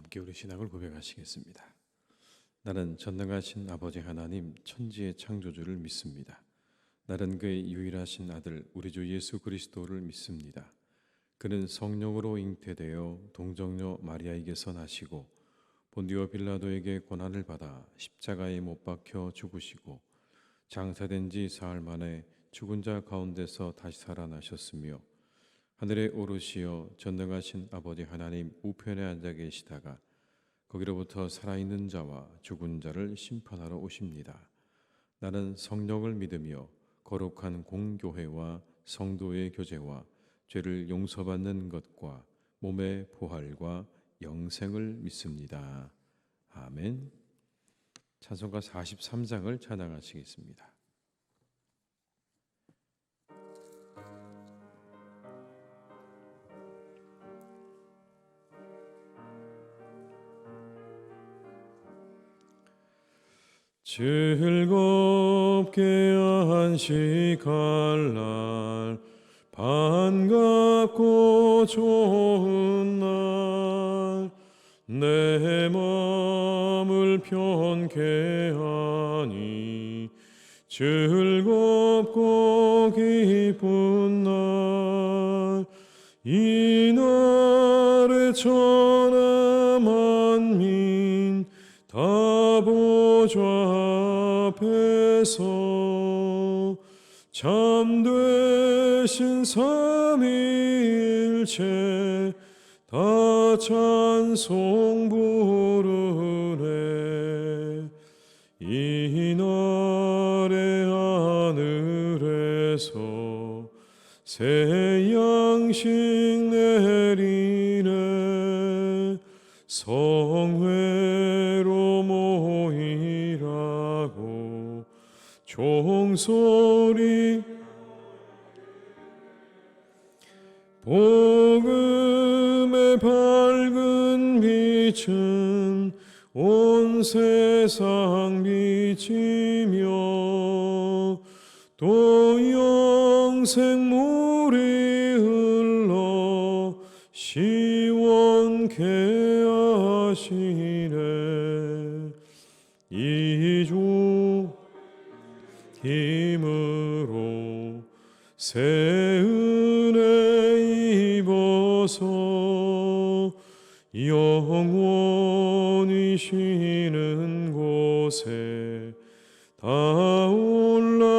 함께 우리 신앙을 고백하시겠습니다. 나는 전능하신 아버지 하나님 천지의 창조주를 믿습니다. 나는 그의 유일하신 아들 우리 주 예수 그리스도를 믿습니다. 그는 성령으로 잉태되어 동정녀 마리아에게서 나시고 본디오 빌라도에게 고난을 받아 십자가에 못 박혀 죽으시고 장사된 지 사흘 만에 죽은 자 가운데서 다시 살아나셨으며 하늘에 오르시어 전능하신 아버지 하나님 우편에 앉아 계시다가 거기로부터 살아있는 자와 죽은 자를 심판하러 오십니다. 나는 성령을 믿으며 거룩한 공교회와 성도의 교제와 죄를 용서받는 것과 몸의 부활과 영생을 믿습니다. 아멘. 찬송가 43장을 찬양하시겠습니다. 즐겁게 안식할 날 반갑고 좋은 날 내 마음을 편케 하니 즐겁고 기쁜 날 이 날에 천하 만민 다 보좌 앞에서 참되신 삼위일체 다 찬송 부르네. 이 날에 하늘에서 새 양식 내리네. 성회로 모이라고 종소리 복음의 밝은 빛은 온 세상 비치며 또 영생물이 흘러 시원케 하시네. 이주 힘으로 새 은혜 입어서 영원히 쉬는 곳에 다 올라갑시다.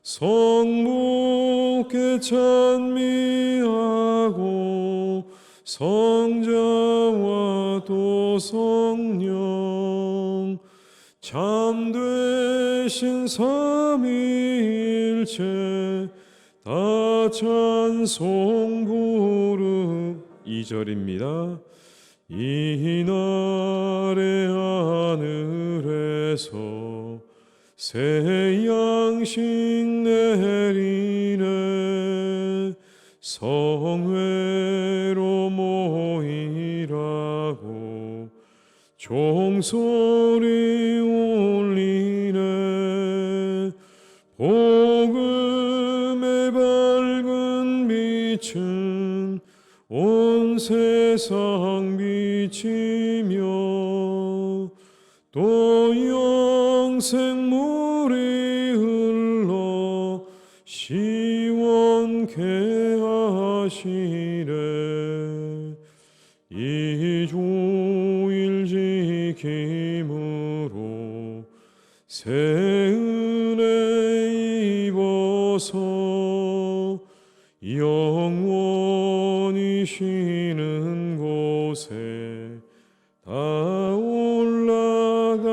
성부께 찬미하고 성자와 또 성령 참되신 삼위일체 다 찬송 부르. 2절입니다. 이 날에 하늘에서 새 양식 내리네. 성회로 모이라고 종소리 울리네. 복음의 밝은 빛은 온 세상 비치며 또 영생물이 흘러 시원케 하시네. 이 주일 지킴으로 새 은혜 입어서 영원히 쉬는 곳에 다 올라갑시다.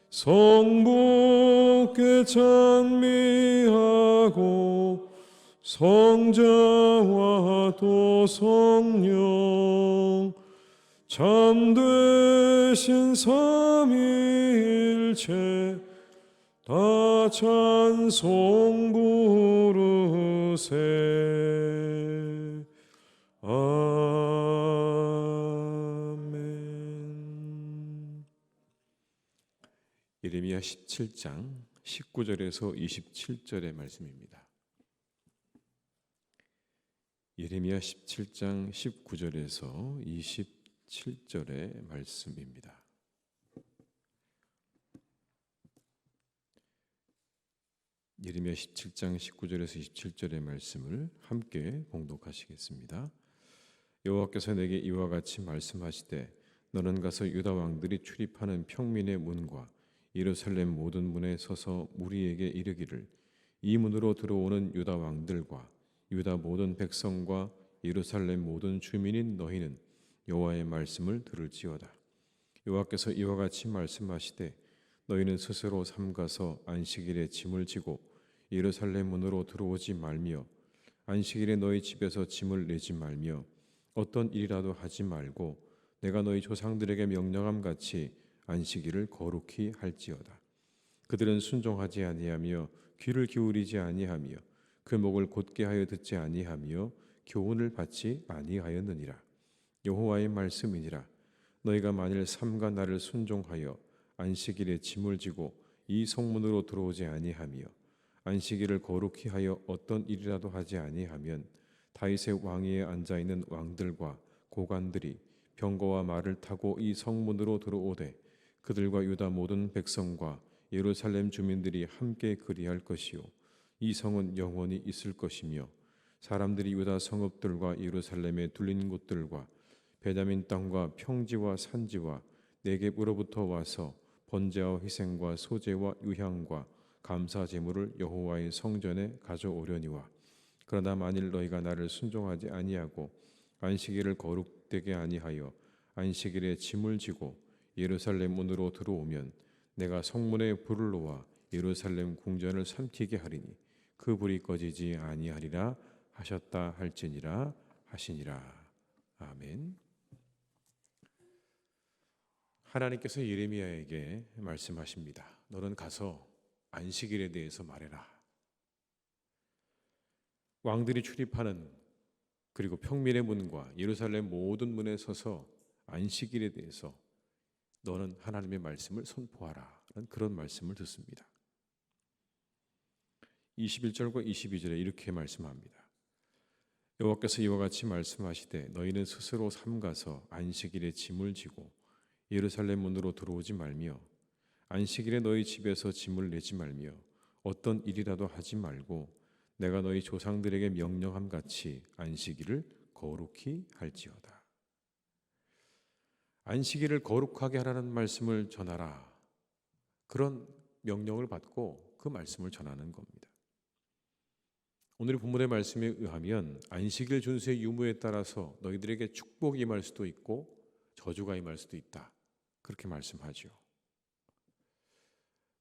성부께 찬미하고 성자와 또 성령 참되신 삼위일체 다 찬송 부르세. 아멘. 예레미야 17장 19절에서 27절의 말씀입니다. 예레미야 17장 19절에서 27절의 말씀입니다. 예레미야 17장 19절에서 27절의 말씀을 함께 봉독하시겠습니다. 여호와께서 내게 이와 같이 말씀하시되 너는 가서 유다 왕들이 출입하는 평민의 문과 예루살렘 모든 문에 서서 무리에게 이르기를 이 문으로 들어오는 유다 왕들과 유다 모든 백성과 예루살렘 모든 주민인 너희는 여호와의 말씀을 들을지어다. 여호와께서 이와 같이 말씀하시되 너희는 스스로 삼가서 안식일에 짐을 지고 예루살렘 문으로 들어오지 말며 안식일에 너희 집에서 짐을 내지 말며 어떤 일이라도 하지 말고 내가 너희 조상들에게 명령함 같이 안식일을 거룩히 할지어다. 그들은 순종하지 아니하며 귀를 기울이지 아니하며 그 목을 곧게 하여 듣지 아니하며 교훈을 받지 아니하였느니라. 여호와의 말씀이니라. 너희가 만일 삼가 나를 순종하여 안식일에 짐을 지고 이 성문으로 들어오지 아니하며 안식일을 거룩히 하여 어떤 일이라도 하지 아니하면 다윗의 왕위에 앉아 있는 왕들과 고관들이 병거와 말을 타고 이 성문으로 들어오되 그들과 유다 모든 백성과 예루살렘 주민들이 함께 그리할 것이요 이 성은 영원히 있을 것이며 사람들이 유다 성읍들과 예루살렘에 둘린 곳들과 베냐민 땅과 평지와 산지와 네겝으로부터 와서 번제와 희생과 소제와 유향과 감사 제물을 여호와의 성전에 가져오려니와 그러나 만일 너희가 나를 순종하지 아니하고 안식일을 거룩되게 아니하여 안식일에 짐을 지고 예루살렘 문으로 들어오면 내가 성문에 불을 놓아 예루살렘 궁전을 삼키게 하리니 그 불이 꺼지지 아니하리라 하셨다 할지니라 하시니라. 아멘. 하나님께서 예레미야에게 말씀하십니다. 너는 가서 안식일에 대해서 말해라. 왕들이 출입하는 그리고 평민의 문과 예루살렘 모든 문에 서서 안식일에 대해서 너는 하나님의 말씀을 선포하라. 라는 그런 말씀을 듣습니다. 21절과 22절에 이렇게 말씀합니다. 여호와께서 이와 같이 말씀하시되 너희는 스스로 삼가서 안식일에 짐을 지고 예루살렘 문으로 들어오지 말며 안식일에 너희 집에서 짐을 내지 말며 어떤 일이라도 하지 말고 내가 너희 조상들에게 명령함 같이 안식일을 거룩히 할지어다. 안식일을 거룩하게 하라는 말씀을 전하라. 그런 명령을 받고 그 말씀을 전하는 겁니다. 오늘 본문의 말씀에 의하면 안식일 준수의 유무에 따라서 너희들에게 축복이 임할 수도 있고 저주가 임할 수도 있다. 그렇게 말씀하죠.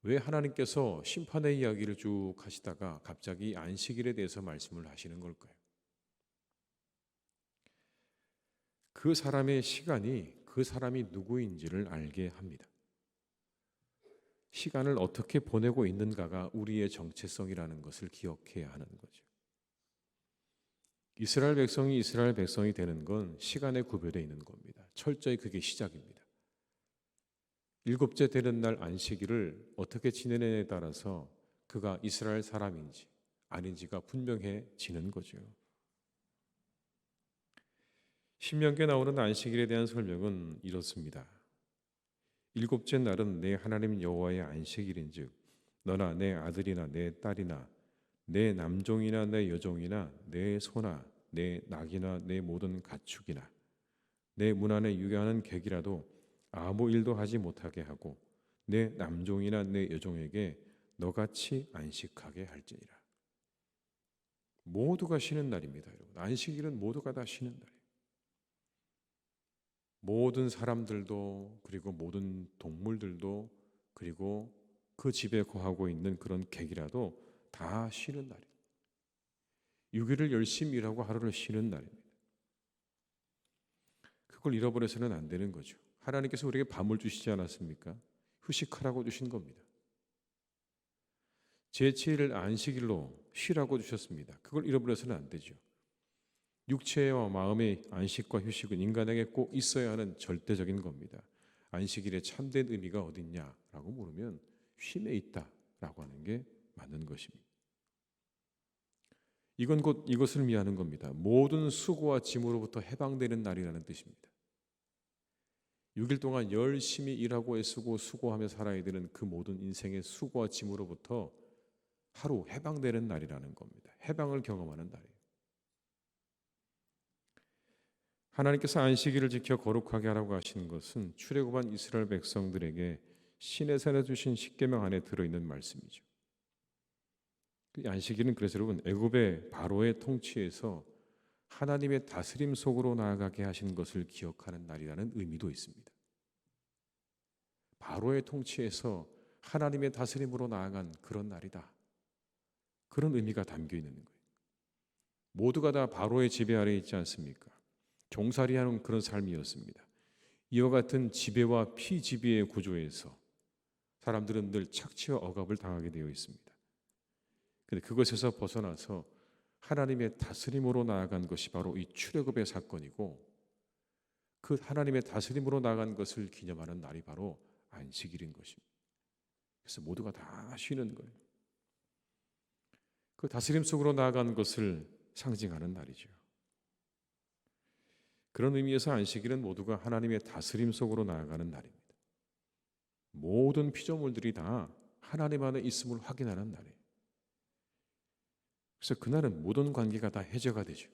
왜 하나님께서 심판의 이야기를 쭉 하시다가 갑자기 안식일에 대해서 말씀을 하시는 걸까요? 그 사람의 시간이 그 사람이 누구인지를 알게 합니다. 시간을 어떻게 보내고 있는가가 우리의 정체성이라는 것을 기억해야 하는 거죠. 이스라엘 백성이 되는 건 시간에 구별되어 있는 겁니다. 철저히 그게 시작입니다. 일곱째 되는 날 안식일을 어떻게 지내느냐에 따라서 그가 이스라엘 사람인지 아닌지가 분명해지는 거죠. 신명기에 나오는 안식일에 대한 설명은 이렇습니다. 일곱째 날은 내 하나님 여호와의 안식일인즉 너나 내 아들이나 내 딸이나 내 남종이나 내 여종이나 내 소나 내 낙이나 내 모든 가축이나 내 문 안에 유게하는 객이라도 아무 일도 하지 못하게 하고 내 남종이나 내 여종에게 너같이 안식하게 할지니라. 모두가 쉬는 날입니다. 여러분. 안식일은 모두가 다 쉬는 날이에요. 모든 사람들도 그리고 모든 동물들도 그리고 그 집에 거하고 있는 그런 객이라도 다 쉬는 날이에요. 6일을 열심히 일하고 하루를 쉬는 날입니다. 그걸 잃어버려서는 안 되는 거죠. 하나님께서 우리에게 밤을 주시지 않았습니까? 휴식하라고 주신 겁니다. 제7일 안식일로 쉬라고 주셨습니다. 그걸 잃어버려서는 안 되죠. 육체와 마음의 안식과 휴식은 인간에게 꼭 있어야 하는 절대적인 겁니다. 안식일의 참된 의미가 어딨냐라고 물으면 쉼에 있다라고 하는 게 맞는 것입니다. 이건 곧 이것을 의미하는 겁니다. 모든 수고와 짐으로부터 해방되는 날이라는 뜻입니다. 6일 동안 열심히 일하고 애쓰고 수고하며 살아야 되는 그 모든 인생의 수고와 짐으로부터 하루 해방되는 날이라는 겁니다. 해방을 경험하는 날이에요. 하나님께서 안식일을 지켜 거룩하게 하라고 하시는 것은 출애굽한 이스라엘 백성들에게 시내산에 주신 십계명 안에 들어있는 말씀이죠. 그 안식일은 그래서 여러분 애굽의 바로의 통치에서 하나님의 다스림 속으로 나아가게 하신 것을 기억하는 날이라는 의미도 있습니다. 바로의 통치에서 하나님의 다스림으로 나아간 그런 날이다. 그런 의미가 담겨 있는 거예요. 모두가 다 바로의 지배 아래에 있지 않습니까? 종살이하는 그런 삶이었습니다. 이와 같은 지배와 피지배의 구조에서 사람들은 늘 착취와 억압을 당하게 되어 있습니다. 그런데 그것에서 벗어나서 하나님의 다스림으로 나아간 것이 바로 이 출애굽의 사건이고, 그 하나님의 다스림으로 나아간 것을 기념하는 날이 바로 안식일인 것입니다. 그래서 모두가 다 쉬는 거예요. 그 다스림 속으로 나아간 것을 상징하는 날이죠. 그런 의미에서 안식일은 모두가 하나님의 다스림 속으로 나아가는 날입니다. 모든 피조물들이 다 하나님 안에 있음을 확인하는 날이에요. 그래서 그날은 모든 관계가 다 해제가 되죠.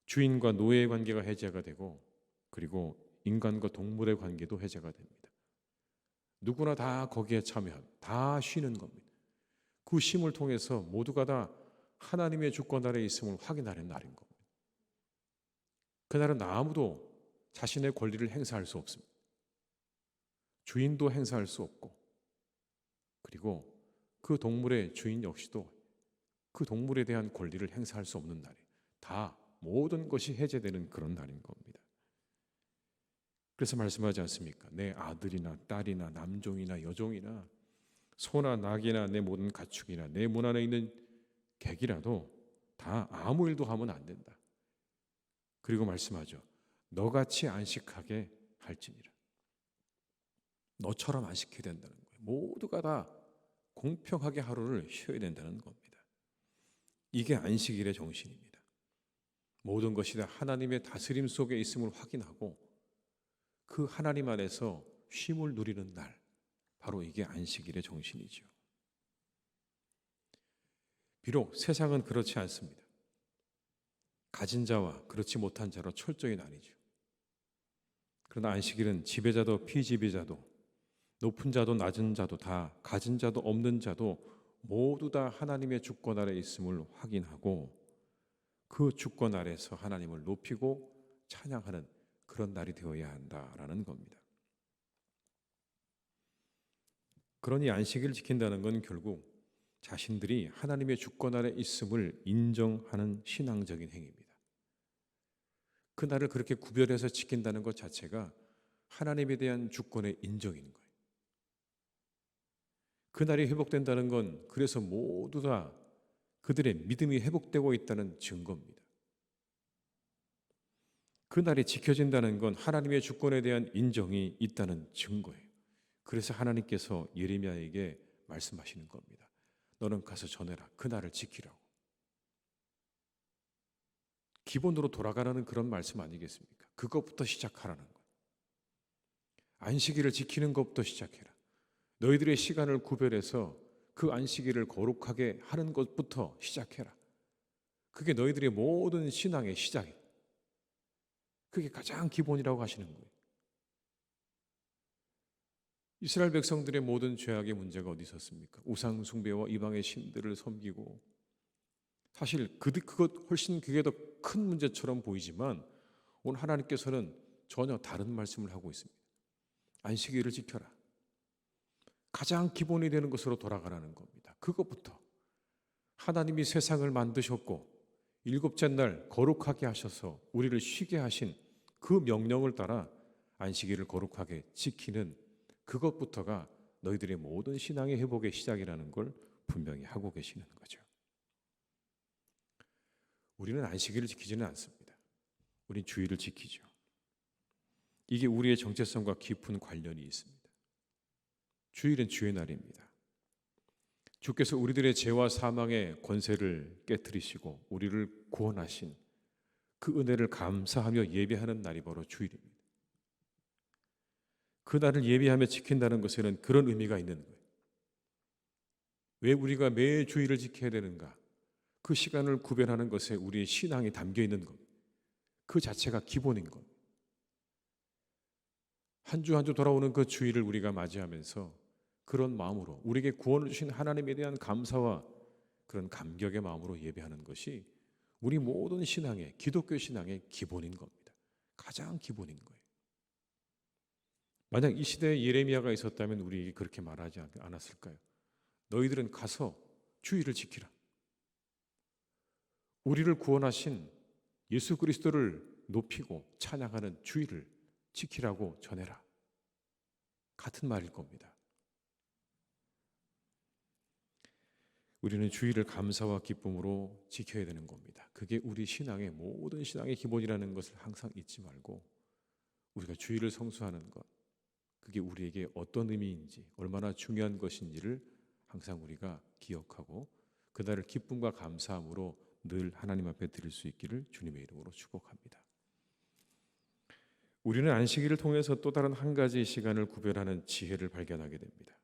주인과 노예의 관계가 해제가 되고, 그리고 인간과 동물의 관계도 해제가 됩니다. 누구나 다 거기에 참여하고 다 쉬는 겁니다. 그 쉼을 통해서 모두가 다 하나님의 주권 아래에 있음을 확인하는 날인 겁니다. 그날은 아무도 자신의 권리를 행사할 수 없습니다. 주인도 행사할 수 없고, 그리고 그 동물의 주인 역시도 그 동물에 대한 권리를 행사할 수 없는 날이에요. 다 모든 것이 해제되는 그런 날인 겁니다. 그래서 말씀하지 않습니까? 내 아들이나 딸이나 남종이나 여종이나 소나 낙이나 내 모든 가축이나 내 문 안에 있는 객이라도 다 아무 일도 하면 안 된다. 그리고 말씀하죠. 너같이 안식하게 할지니라. 너처럼 안식해야 된다는 거예요. 모두가 다 공평하게 하루를 쉬어야 된다는 겁니다. 이게 안식일의 정신입니다. 모든 것이 다 하나님의 다스림 속에 있음을 확인하고 그 하나님 안에서 쉼을 누리는 날, 바로 이게 안식일의 정신이죠. 비록 세상은 그렇지 않습니다. 가진 자와 그렇지 못한 자로 철저히 나뉘죠. 그러나 안식일은 지배자도 피지배자도 높은 자도 낮은 자도 다 가진 자도 없는 자도 모두 다 하나님의 주권 아래 있음을 확인하고 그 주권 아래서 하나님을 높이고 찬양하는 그런 날이 되어야 한다라는 겁니다. 그러니 안식일을 지킨다는 건 결국 자신들이 하나님의 주권 아래 있음을 인정하는 신앙적인 행위입니다. 그 날을 그렇게 구별해서 지킨다는 것 자체가 하나님에 대한 주권의 인정인 거예요. 그 날이 회복된다는 건 그래서 모두 다 그들의 믿음이 회복되고 있다는 증거입니다. 그 날이 지켜진다는 건 하나님의 주권에 대한 인정이 있다는 증거예요. 그래서 하나님께서 예레미야에게 말씀하시는 겁니다. 너는 가서 전해라. 그 날을 지키라고. 기본으로 돌아가라는 그런 말씀 아니겠습니까? 그것부터 시작하라는 거예요. 안식일을 지키는 것부터 시작해라. 너희들의 시간을 구별해서 그 안식일을 거룩하게 하는 것부터 시작해라. 그게 너희들의 모든 신앙의 시작이에요. 그게 가장 기본이라고 하시는 거예요. 이스라엘 백성들의 모든 죄악의 문제가 어디 있었습니까? 우상 숭배와 이방의 신들을 섬기고, 사실 그것 훨씬 그게 더 큰 문제처럼 보이지만 오늘 하나님께서는 전혀 다른 말씀을 하고 있습니다. 안식일을 지켜라. 가장 기본이 되는 것으로 돌아가라는 겁니다. 그것부터 하나님이 세상을 만드셨고 일곱째 날 거룩하게 하셔서 우리를 쉬게 하신 그 명령을 따라 안식일을 거룩하게 지키는 그것부터가 너희들의 모든 신앙의 회복의 시작이라는 걸 분명히 하고 계시는 거죠. 우리는 안식일을 지키지는 않습니다. 우린 주일을 지키죠. 이게 우리의 정체성과 깊은 관련이 있습니다. 주일은 주의 날입니다. 주께서 우리들의 죄와 사망의 권세를 깨뜨리시고 우리를 구원하신 그 은혜를 감사하며 예배하는 날이 바로 주일입니다. 그 날을 예배하며 지킨다는 것에는 그런 의미가 있는 거예요. 왜 우리가 매 주일을 지켜야 되는가? 그 시간을 구별하는 것에 우리의 신앙이 담겨 있는 겁니다. 그 자체가 기본인 겁니다. 한 주 한 주 돌아오는 그 주일을 우리가 맞이하면서 그런 마음으로 우리에게 구원을 주신 하나님에 대한 감사와 그런 감격의 마음으로 예배하는 것이 우리 모든 신앙의, 기독교 신앙의 기본인 겁니다. 가장 기본인 거예요. 만약 이 시대에 예레미야가 있었다면 우리에게 그렇게 말하지 않았을까요? 너희들은 가서 주일을 지키라. 우리를 구원하신 예수 그리스도를 높이고 찬양하는 주일을 지키라고 전해라. 같은 말일 겁니다. 우리는 주일을 감사와 기쁨으로 지켜야 되는 겁니다. 그게 우리 신앙의 모든 신앙의 기본이라는 것을 항상 잊지 말고 우리가 주일을 성수하는 것, 그게 우리에게 어떤 의미인지, 얼마나 중요한 것인지를 항상 우리가 기억하고 그날을 기쁨과 감사함으로 늘 하나님 앞에 드릴 수 있기를 주님의 이름으로 축복합니다. 우리는 안식일을 통해서 또 다른 한 가지 시간을 구별하는 지혜를 발견하게 됩니다.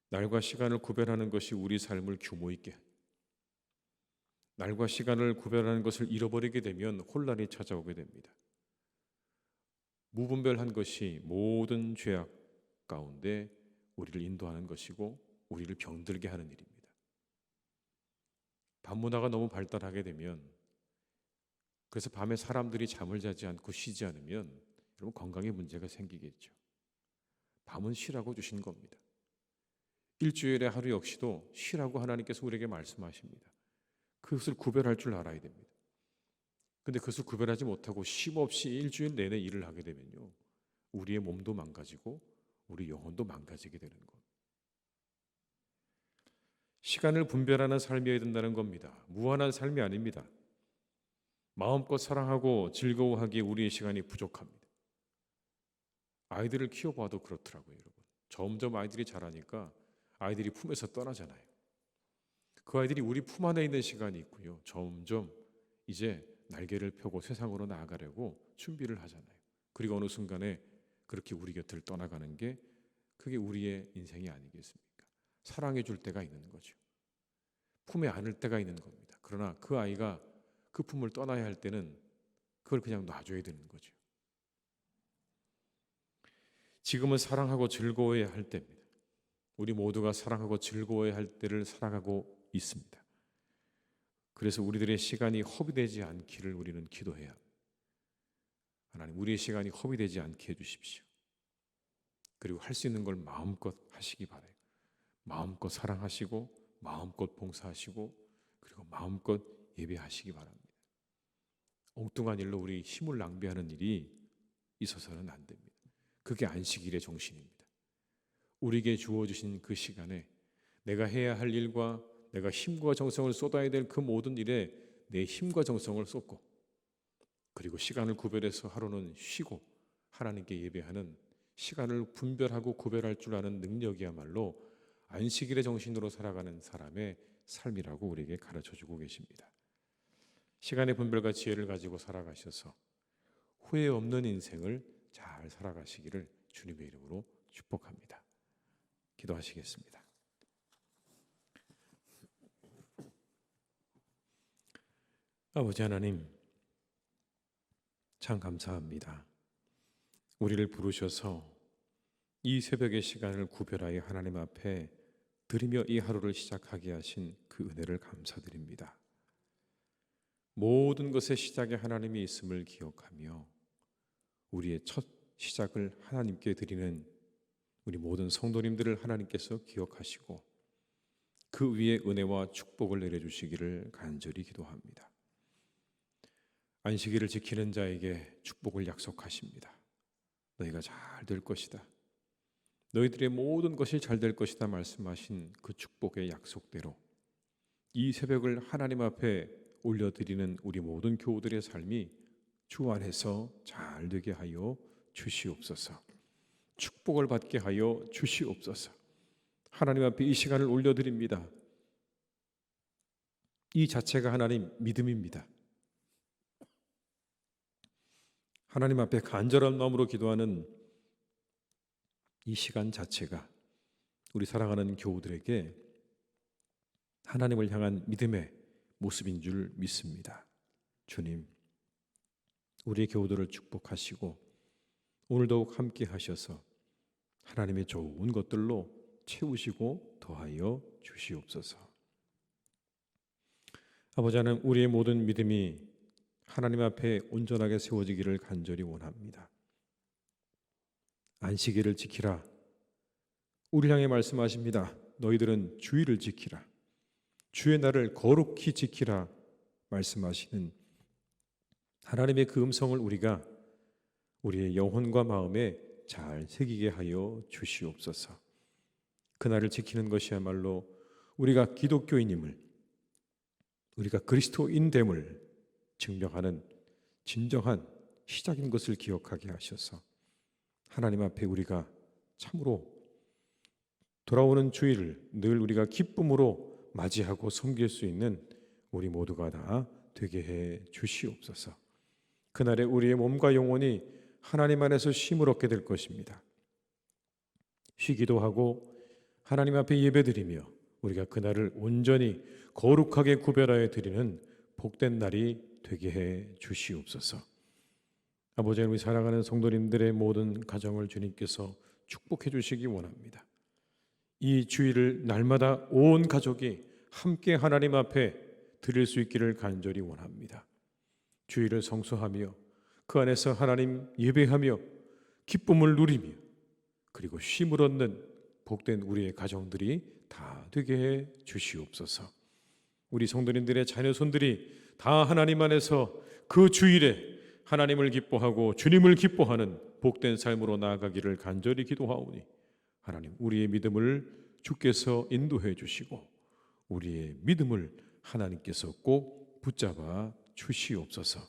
날과 시간을 구별하는 것이 우리 삶을 규모 있게, 날과 시간을 구별하는 것을 잃어버리게 되면 혼란이 찾아오게 됩니다. 무분별한 것이 모든 죄악 가운데 우리를 인도하는 것이고 우리를 병들게 하는 일입니다. 밤문화가 너무 발달하게 되면, 그래서 밤에 사람들이 잠을 자지 않고 쉬지 않으면 여러분 건강에 문제가 생기겠죠. 밤은 쉬라고 주신 겁니다. 일주일의 하루 역시도 쉬라고 하나님께서 우리에게 말씀하십니다. 그것을 구별할 줄 알아야 됩니다. 근데 그것을 구별하지 못하고 쉼 없이 일주일 내내 일을 하게 되면요, 우리의 몸도 망가지고 우리 영혼도 망가지게 되는 것. 시간을 분별하는 삶이어야 된다는 겁니다. 무한한 삶이 아닙니다. 마음껏 사랑하고 즐거워하기에 우리의 시간이 부족합니다. 아이들을 키워봐도 그렇더라고요, 여러분. 점점 아이들이 자라니까 아이들이 품에서 떠나잖아요. 그 아이들이 우리 품 안에 있는 시간이 있고요, 점점 이제 날개를 펴고 세상으로 나아가려고 준비를 하잖아요. 그리고 어느 순간에 그렇게 우리 곁을 떠나가는 게, 그게 우리의 인생이 아니겠습니까? 사랑해 줄 때가 있는 거죠. 품에 안을 때가 있는 겁니다. 그러나 그 아이가 그 품을 떠나야 할 때는 그걸 그냥 놔줘야 되는 거죠. 지금은 사랑하고 즐거워해야 할 때입니다. 우리 모두가 사랑하고 즐거워해야 할 때를 살아가고 있습니다. 그래서 우리들의 시간이 허비되지 않기를 우리는 기도해야 합니다. 하나님, 우리의 시간이 허비되지 않게 해주십시오. 그리고 할 수 있는 걸 마음껏 하시기 바라요. 마음껏 사랑하시고 마음껏 봉사하시고 그리고 마음껏 예배하시기 바랍니다. 엉뚱한 일로 우리 힘을 낭비하는 일이 있어서는 안 됩니다. 그게 안식일의 정신입니다. 우리에게 주어주신 그 시간에 내가 해야 할 일과 내가 힘과 정성을 쏟아야 될 그 모든 일에 내 힘과 정성을 쏟고, 그리고 시간을 구별해서 하루는 쉬고 하나님께 예배하는, 시간을 분별하고 구별할 줄 아는 능력이야말로 안식일의 정신으로 살아가는 사람의 삶이라고 우리에게 가르쳐주고 계십니다. 시간의 분별과 지혜를 가지고 살아가셔서 후회 없는 인생을 잘 살아가시기를 주님의 이름으로 축복합니다. 기도하시겠습니다. 아버지 하나님, 참 감사합니다. 우리를 부르셔서 이 새벽의 시간을 구별하여 하나님 앞에 드리며 이 하루를 시작하게 하신 그 은혜를 감사드립니다. 모든 것의 시작에 하나님이 있음을 기억하며 우리의 첫 시작을 하나님께 드리는 우리 모든 성도님들을 하나님께서 기억하시고 그 위에 은혜와 축복을 내려주시기를 간절히 기도합니다. 안식일을 지키는 자에게 축복을 약속하십니다. 너희가 잘 될 것이다. 너희들의 모든 것이 잘 될 것이다 말씀하신 그 축복의 약속대로 이 새벽을 하나님 앞에 올려드리는 우리 모든 교우들의 삶이 주 안에서 잘 되게 하여 주시옵소서. 축복을 받게 하여 주시옵소서. 하나님 앞에 이 시간을 올려드립니다. 이 자체가 하나님 믿음입니다. 하나님 앞에 간절한 마음으로 기도하는 이 시간 자체가 우리 사랑하는 교우들에게 하나님을 향한 믿음의 모습인 줄 믿습니다. 주님, 우리 교우들을 축복하시고 오늘도 함께 하셔서 하나님의 좋은 것들로 채우시고 더하여 주시옵소서. 아버지 하나님, 우리의 모든 믿음이 하나님 앞에 온전하게 세워지기를 간절히 원합니다. 안식일을 지키라. 우리 향해 말씀하십니다. 너희들은 주일을 지키라. 주의 날을 거룩히 지키라 말씀하시는 하나님의 그 음성을 우리가 우리의 영혼과 마음에 잘 새기게 하여 주시옵소서. 그날을 지키는 것이야말로 우리가 기독교인임을, 우리가 그리스도인됨을 증명하는 진정한 시작인 것을 기억하게 하셔서 하나님 앞에 우리가 참으로 돌아오는 주일을 늘 우리가 기쁨으로 맞이하고 섬길 수 있는 우리 모두가 다 되게 해 주시옵소서. 그날에 우리의 몸과 영혼이 하나님 안에서 쉼을 얻게 될 것입니다. 쉬기도 하고 하나님 앞에 예배드리며 우리가 그날을 온전히 거룩하게 구별하여 드리는 복된 날이 되게 해 주시옵소서. 아버지, 우리 사랑하는 성도님들의 모든 가정을 주님께서 축복해 주시기 원합니다. 이 주일을 날마다 온 가족이 함께 하나님 앞에 드릴 수 있기를 간절히 원합니다. 주일을 성수하며 그 안에서 하나님 예배하며 기쁨을 누리며 그리고 쉼을 얻는 복된 우리의 가정들이 다 되게 해 주시옵소서. 우리 성도님들의 자녀손들이 다 하나님 안에서 그 주일에 하나님을 기뻐하고 주님을 기뻐하는 복된 삶으로 나아가기를 간절히 기도하오니 하나님, 우리의 믿음을 주께서 인도해 주시고 우리의 믿음을 하나님께서 꼭 붙잡아 주시옵소서.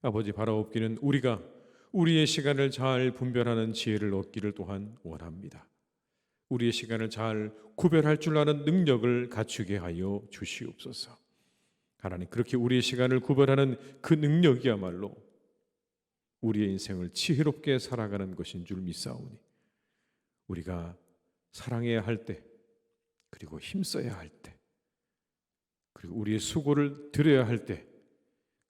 아버지, 바라옵기는 우리가 우리의 시간을 잘 분별하는 지혜를 얻기를 또한 원합니다. 우리의 시간을 잘 구별할 줄 아는 능력을 갖추게 하여 주시옵소서. 하나님, 그렇게 우리의 시간을 구별하는 그 능력이야말로 우리의 인생을 지혜롭게 살아가는 것인 줄 믿사오니 우리가 사랑해야 할 때, 그리고 힘써야 할 때, 그리고 우리의 수고를 드려야 할 때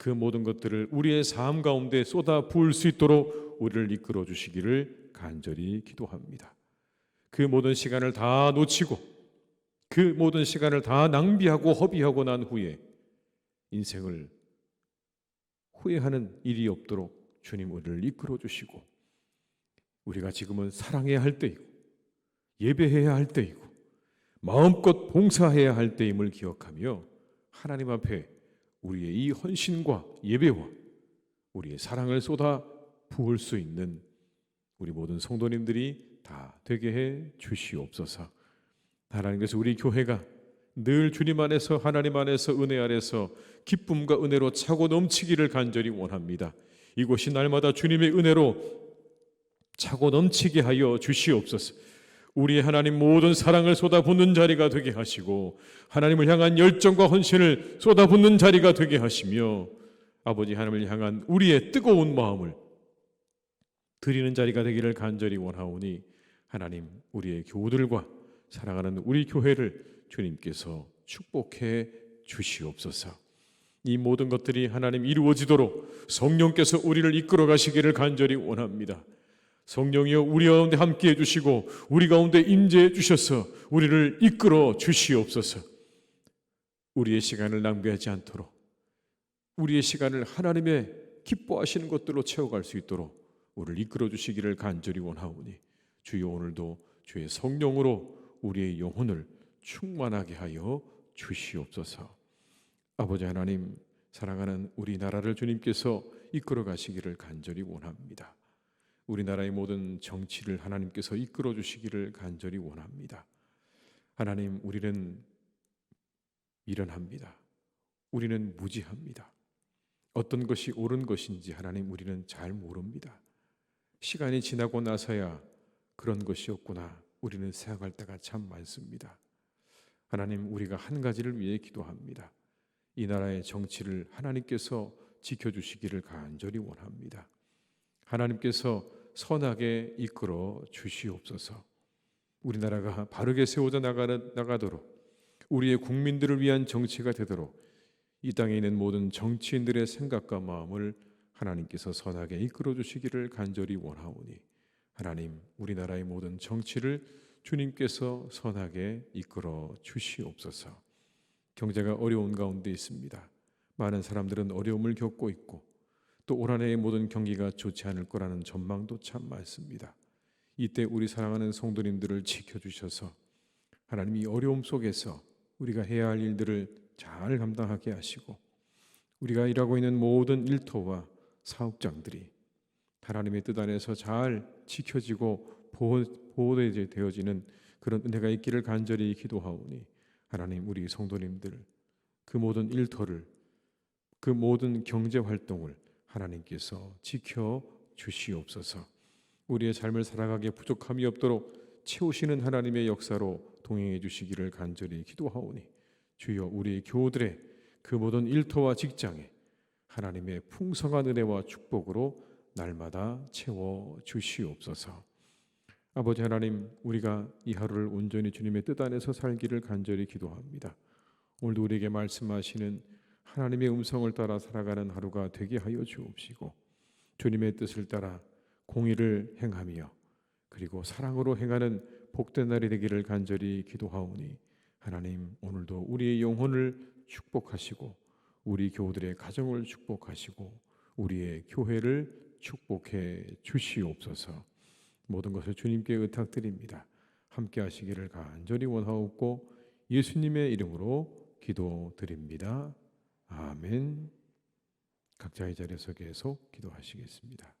그 모든 것들을 우리의 삶 가운데 쏟아 부을 수 있도록 우리를 이끌어 주시기를 간절히 기도합니다. 그 모든 시간을 다 놓치고 그 모든 시간을 다 낭비하고 허비하고 난 후에 인생을 후회하는 일이 없도록 주님 우리를 이끌어 주시고 우리가 지금은 사랑해야 할 때이고 예배해야 할 때이고 마음껏 봉사해야 할 때임을 기억하며 하나님 앞에 우리의 이 헌신과 예배와 우리의 사랑을 쏟아 부을 수 있는 우리 모든 성도님들이 다 되게 해 주시옵소서. 하나님께서 우리 교회가 늘 주님 안에서 하나님 안에서 은혜 아래서 기쁨과 은혜로 차고 넘치기를 간절히 원합니다. 이곳이 날마다 주님의 은혜로 차고 넘치게 하여 주시옵소서. 우리 하나님 모든 사랑을 쏟아붓는 자리가 되게 하시고 하나님을 향한 열정과 헌신을 쏟아붓는 자리가 되게 하시며 아버지 하나님을 향한 우리의 뜨거운 마음을 드리는 자리가 되기를 간절히 원하오니 하나님, 우리의 교우들과 사랑하는 우리 교회를 주님께서 축복해 주시옵소서. 이 모든 것들이 하나님 이루어지도록 성령께서 우리를 이끌어 가시기를 간절히 원합니다. 성령이여, 우리 가운데 함께해 주시고 우리 가운데 임재해 주셔서 우리를 이끌어 주시옵소서. 우리의 시간을 낭비하지 않도록 우리의 시간을 하나님의 기뻐하시는 것들로 채워갈 수 있도록 우리를 이끌어 주시기를 간절히 원하오니 주여, 오늘도 주의 성령으로 우리의 영혼을 충만하게 하여 주시옵소서. 아버지 하나님, 사랑하는 우리나라를 주님께서 이끌어 가시기를 간절히 원합니다. 우리나라의 모든 정치를 하나님께서 이끌어 주시기를 간절히 원합니다. 하나님, 우리는 미련합니다. 우리는 무지합니다. 어떤 것이 옳은 것인지 하나님, 우리는 잘 모릅니다. 시간이 지나고 나서야 그런 것이었구나, 우리는 생각할 때가 참 많습니다. 하나님, 우리가 한 가지를 위해 기도합니다. 이 나라의 정치를 하나님께서 지켜주시기를 간절히 원합니다. 하나님께서 선하게 이끌어 주시옵소서. 우리나라가 바르게 세워져 나가도록, 우리의 국민들을 위한 정치가 되도록 이 땅에 있는 모든 정치인들의 생각과 마음을 하나님께서 선하게 이끌어 주시기를 간절히 원하오니, 하나님, 우리나라의 모든 정치를 주님께서 선하게 이끌어 주시옵소서. 경제가 어려운 가운데 있습니다. 많은 사람들은 어려움을 겪고 있고 또 올 한 해의 모든 경기가 좋지 않을 거라는 전망도 참 많습니다. 이때 우리 사랑하는 성도님들을 지켜주셔서 하나님, 이 어려움 속에서 우리가 해야 할 일들을 잘 감당하게 하시고, 우리가 일하고 있는 모든 일터와 사업장들이 하나님의 뜻 안에서 잘 지켜지고 보호되어지는 그런 은혜가 있기를 간절히 기도하오니, 하나님, 우리 성도님들 그 모든 일터를, 그 모든 경제 활동을 하나님께서 지켜 주시옵소서. 우리의 삶을 살아가기에 부족함이 없도록 채우시는 하나님의 역사로 동행해 주시기를 간절히 기도하오니, 주여, 우리 교우들의 그 모든 일터와 직장에 하나님의 풍성한 은혜와 축복으로 날마다 채워 주시옵소서. 아버지 하나님, 우리가 이 하루를 온전히 주님의 뜻 안에서 살기를 간절히 기도합니다. 오늘도 우리에게 말씀하시는 하나님의 음성을 따라 살아가는 하루가 되게 하여 주옵시고, 주님의 뜻을 따라 공의를 행하며 그리고 사랑으로 행하는 복된 날이 되기를 간절히 기도하오니, 하나님, 오늘도 우리의 영혼을 축복하시고 우리 교우들의 가정을 축복하시고 우리의 교회를 축복해 주시옵소서. 모든 것을 주님께 의탁드립니다. 함께 하시기를 간절히 원하옵고 예수님의 이름으로 기도드립니다. 아멘. 각자의 자리에서 계속 기도하시겠습니다.